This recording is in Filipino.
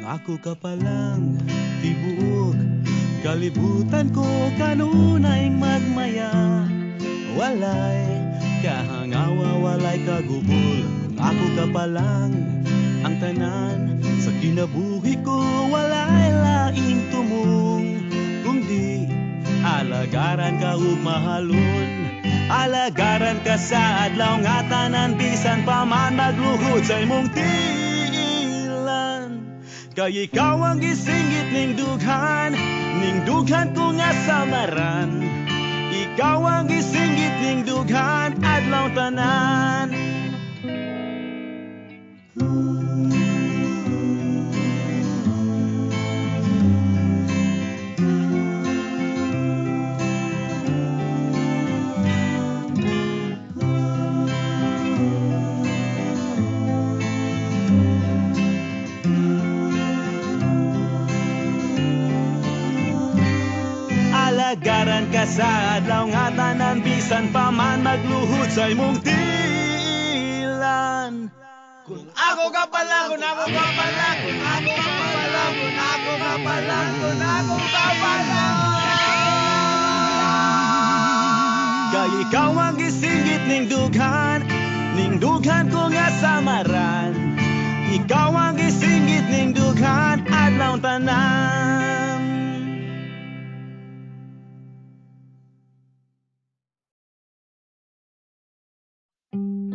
Ako ka palang tibuok, kalibutan ko kanunay magmaya. Walay kahangawa, walay kagubol. Kung ako ka palang ang tanan sa kinabuhi ko, walay laing tumong. Kung di alagaran ka ug mahalon, alagaran ka sa adlaw nga tanan, bisan pa man magluhod sa imong tiilan. Kay ikaw ang gisingit ning dughan ko nga samaran. Ikaw ang gisingit ning dughan adlaw tanan. Alagaran ka sa adlaw nga tanan, bisan pa man magluhod sa imong tiilan. Kung ako ka pala, kung ako ka pala, kung ako ka pala, kung ako ka pala, kung ako ka pala. Kay ikaw ang gisingit ning dughan ko nga samaran. Ikaw ang gisingit